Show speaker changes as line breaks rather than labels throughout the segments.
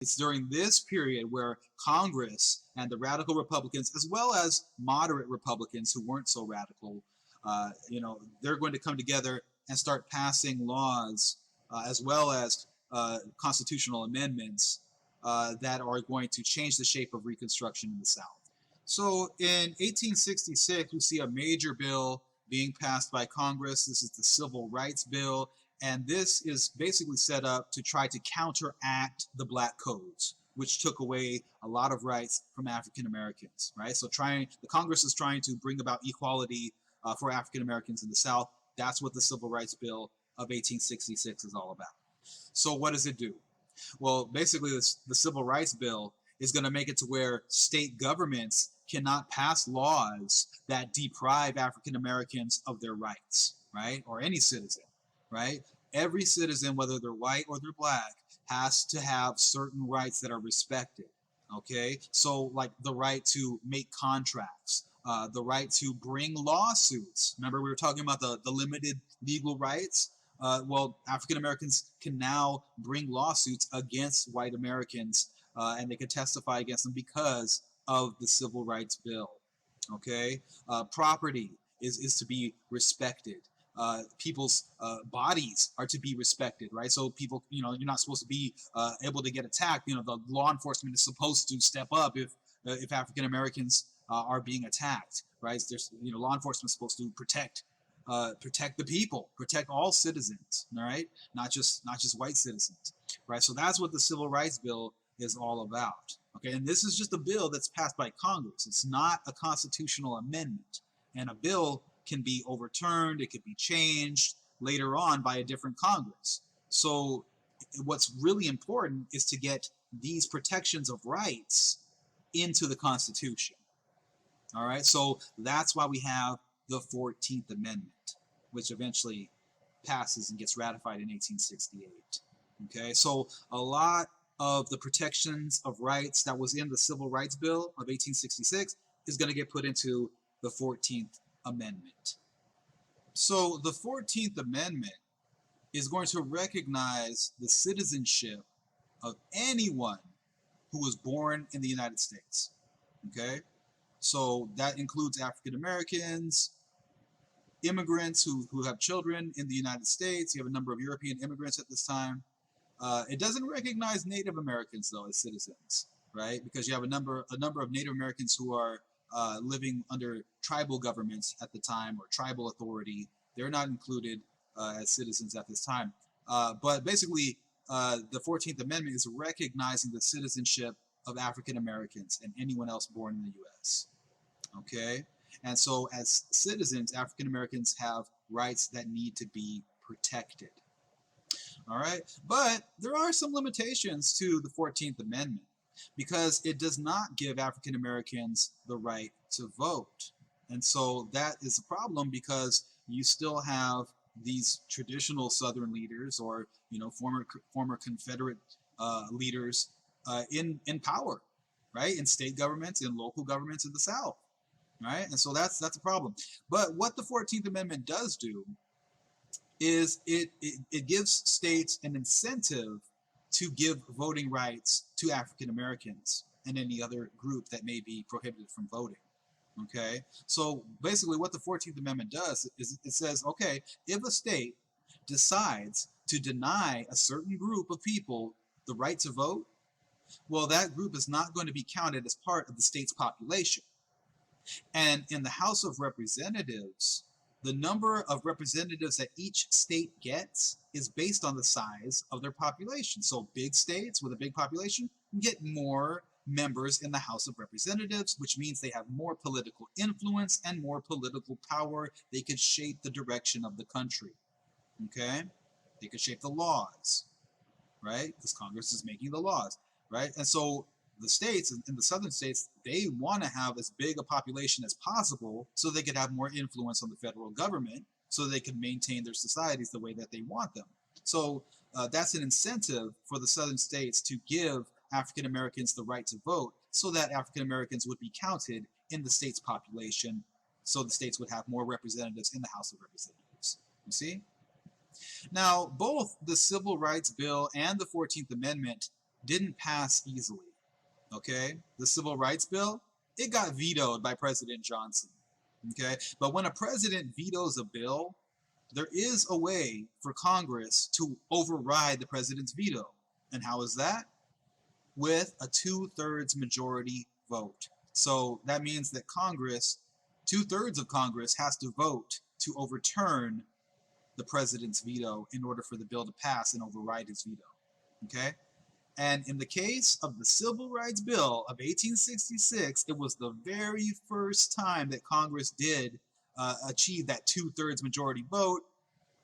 It's during this period where Congress and the radical Republicans, as well as moderate Republicans who weren't so radical, they're going to come together and start passing laws, as well as constitutional amendments that are going to change the shape of Reconstruction in the South. So in 1866, we see a major bill being passed by Congress. This is the Civil Rights Bill. And this is basically set up to try to counteract the Black Codes, which took away a lot of rights from African Americans, right? So the Congress is trying to bring about equality for African Americans in the South. That's what the Civil Rights Bill of 1866 is all about. So what does it do? Well, basically, the Civil Rights Bill is going to make it to where state governments cannot pass laws that deprive African Americans of their rights, right? Or any citizen, right? Every citizen, whether they're white or they're black, has to have certain rights that are respected, okay? So, like the right to make contracts, the right to bring lawsuits. Remember, we were talking about the limited legal rights? Well, African Americans can now bring lawsuits against white Americans, and they can testify against them because of the Civil Rights Bill. Okay, property is to be respected. People's bodies are to be respected, right? So people, you're not supposed to be able to get attacked. The law enforcement is supposed to step up if African Americans are being attacked, right? There's, law enforcement is supposed to protect the people, protect all citizens, all right? Not just white citizens, right? So that's what the Civil Rights Bill is all about. Okay, and this is just a bill that's passed by Congress. It's not a constitutional amendment. And a bill can be overturned, it could be changed later on by a different Congress. So what's really important is to get these protections of rights into the Constitution. All right, so that's why we have the 14th Amendment, which eventually passes and gets ratified in 1868. Okay, so a lot of the protections of rights that was in the Civil Rights Bill of 1866 is going to get put into the 14th Amendment. So the 14th Amendment is going to recognize the citizenship of anyone who was born in the United States. Okay, so that includes African Americans, immigrants who have children in the United States. You have a number of European immigrants at this time. It doesn't recognize Native Americans though as citizens, right? Because you have a number of Native Americans who are living under tribal governments at the time, or tribal authority. They're not included as citizens at this time. But basically, the 14th Amendment is recognizing the citizenship of African Americans and anyone else born in the U.S. Okay? And so as citizens, African Americans have rights that need to be protected. All right, but there are some limitations to the 14th Amendment because it does not give African Americans the right to vote. And so that is a problem because you still have these traditional Southern leaders, or former Confederate leaders in power, right? In state governments, in local governments in the South, right? And so that's a problem. But what the 14th Amendment does do is it gives states an incentive to give voting rights to African Americans and any other group that may be prohibited from voting. Okay, so basically what the 14th Amendment does is it says, okay, if a state decides to deny a certain group of people the right to vote, well, that group is not going to be counted as part of the state's population. And in the House of Representatives, the number of representatives that each state gets is based on the size of their population. So big states with a big population get more members in the House of Representatives, which means they have more political influence and more political power. They could shape the direction of the country. Okay? They could shape the laws, right? Because Congress is making the laws, right? And so the states, in the southern states, they want to have as big a population as possible so they could have more influence on the federal government, so they can maintain their societies the way that they want them. So that's an incentive for the southern states to give African Americans the right to vote, so that African Americans would be counted in the state's population, so the states would have more representatives in the House of Representatives. You see? Now, both the Civil Rights Bill and the 14th Amendment didn't pass easily. Okay, the Civil Rights Bill, it got vetoed by President Johnson. Okay, but when a president vetoes a bill, there is a way for Congress to override the president's veto. And how is that? With a 2/3 majority vote. So that means that Congress, 2/3 of Congress, has to vote to overturn the president's veto in order for the bill to pass and override his veto. Okay? And in the case of the Civil Rights Bill of 1866, it was the very first time that Congress did achieve that 2/3 majority vote,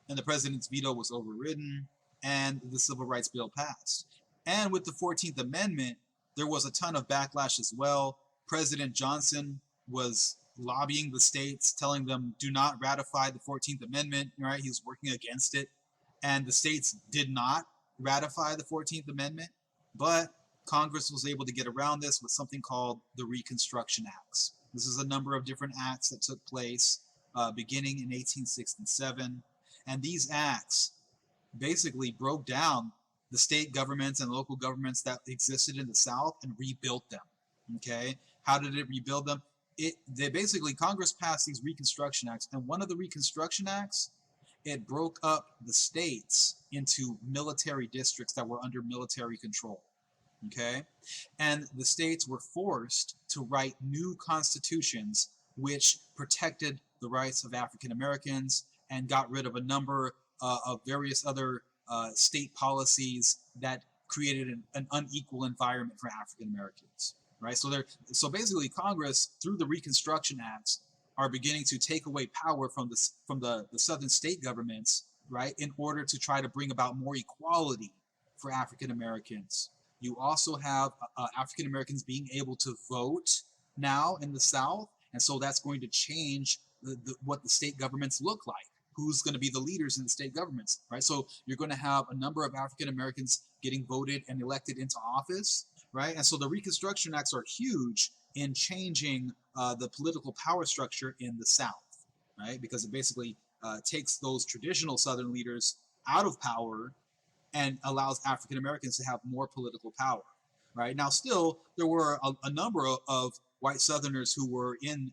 and the president's veto was overridden, and the Civil Rights Bill passed. And with the 14th Amendment, there was a ton of backlash as well. President Johnson was lobbying the states, telling them, do not ratify the 14th Amendment, right? He was working against it. And the states did not ratify the 14th Amendment, but Congress was able to get around this with something called the Reconstruction Acts. This is a number of different acts that took place beginning in 1867. And these acts basically broke down the state governments and local governments that existed in the South and rebuilt them. Okay, how did it rebuild them? They basically, Congress passed these Reconstruction Acts, and one of the Reconstruction Acts, it broke up the states into military districts that were under military control. Okay, and the states were forced to write new constitutions which protected the rights of African Americans and got rid of a number of various other state policies that created an unequal environment for African Americans. Right, so basically, Congress through the Reconstruction Acts are beginning to take away power from the southern state governments, right, in order to try to bring about more equality for African Americans. You also have African Americans being able to vote now in the South, and so that's going to change what the state governments look like. Who's going to be the leaders in the state governments, right? So you're going to have a number of African Americans getting voted and elected into office, right? And so the Reconstruction Acts are huge in changing the political power structure in the South, right? Because it basically takes those traditional Southern leaders out of power and allows African Americans to have more political power, right? Now, still, there were a number of white Southerners who were in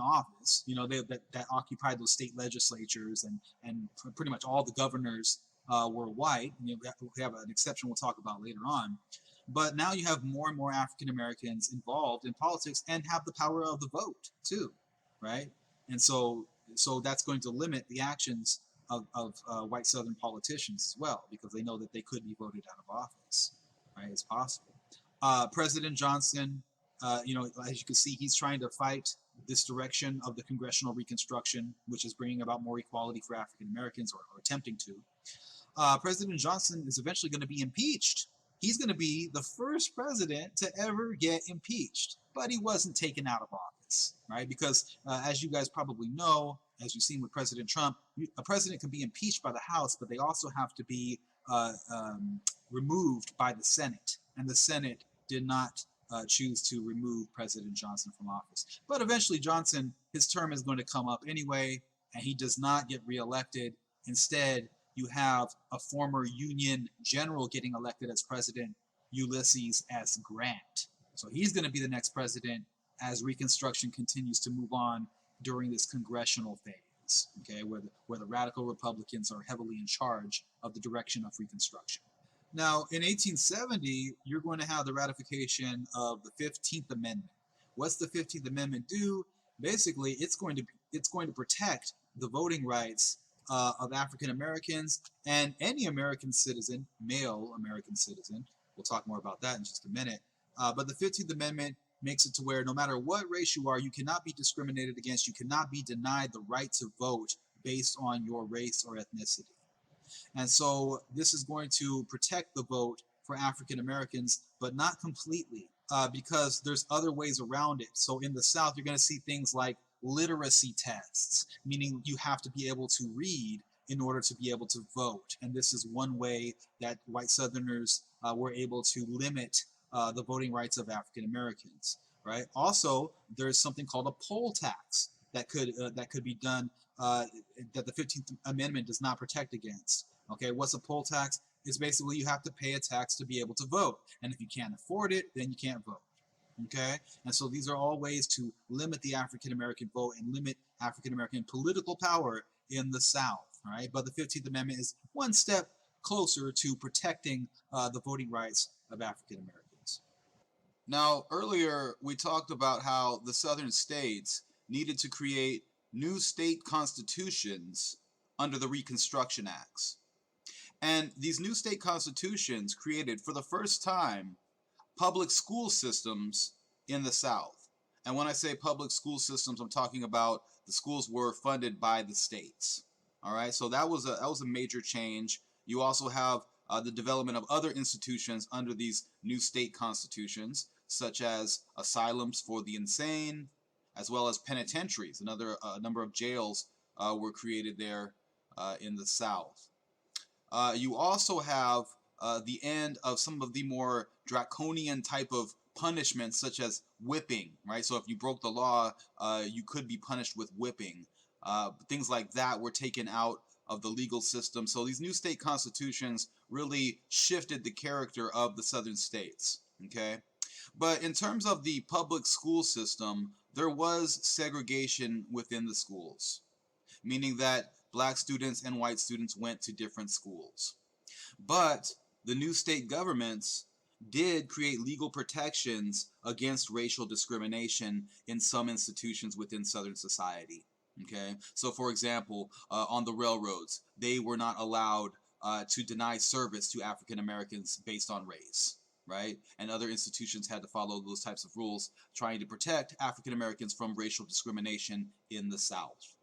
office, you know, that occupied those state legislatures, and pretty much all the governors were white. You know, we have an exception we'll talk about later on. But now you have more and more African Americans involved in politics and have the power of the vote too, right? And so that's going to limit the actions of white Southern politicians as well, because they know that they could be voted out of office, right? It's possible. President Johnson, you know, as you can see, he's trying to fight this direction of the Congressional Reconstruction, which is bringing about more equality for African Americans, or attempting to. President Johnson is eventually going to be impeached. He's going to be the first president to ever get impeached, but he wasn't taken out of office, right? Because as you guys probably know, as you've seen with President Trump, a president can be impeached by the House, but they also have to be removed by the Senate, and the Senate did not choose to remove President Johnson from office. But eventually Johnson, his term is going to come up anyway, and he does not get reelected. Instead, you have a former Union general getting elected as president, Ulysses S. Grant. So he's going to be the next president as Reconstruction continues to move on during this congressional phase, okay, where the radical Republicans are heavily in charge of the direction of Reconstruction. Now, in 1870, you're going to have the ratification of the 15th Amendment. What's the 15th Amendment do? Basically, it's going to protect the voting rights of African Americans and any American citizen, male American citizen. We'll talk more about that in just a minute. But the 15th Amendment makes it to where no matter what race you are, you cannot be discriminated against. You cannot be denied the right to vote based on your race or ethnicity. And so this is going to protect the vote for African Americans, but not completely, because there's other ways around it. So in the South, you're going to see things like literacy tests, meaning you have to be able to read in order to be able to vote. And this is one way that white Southerners were able to limit the voting rights of African Americans, right? Also, there's something called a poll tax that could be done that the 15th Amendment does not protect against. Okay, what's a poll tax? It's basically you have to pay a tax to be able to vote. And if you can't afford it, then you can't vote. Okay? And so these are all ways to limit the African American vote and limit African American political power in the South. Right? But the 15th Amendment is one step closer to protecting the voting rights of African Americans. Now, earlier we talked about how the southern states needed to create new state constitutions under the Reconstruction Acts. And these new state constitutions created, for the first time, public school systems in the South. And when I say public school systems, I'm talking about the schools were funded by the states. All right, so that was a major change. You also have the development of other institutions under these new state constitutions, such as asylums for the insane, as well as penitentiaries. Another number of jails were created there in the South. You also have the end of some of the more draconian type of punishments, such as whipping, right? So if you broke the law, you could be punished with whipping. Things like that were taken out of the legal system. So these new state constitutions really shifted the character of the southern states, okay? But in terms of the public school system, there was segregation within the schools, meaning that black students and white students went to different schools. But the new state governments did create legal protections against racial discrimination in some institutions within Southern society. Okay, so for example, on the railroads, they were not allowed to deny service to African Americans based on race, right? And other institutions had to follow those types of rules, trying to protect African Americans from racial discrimination in the South.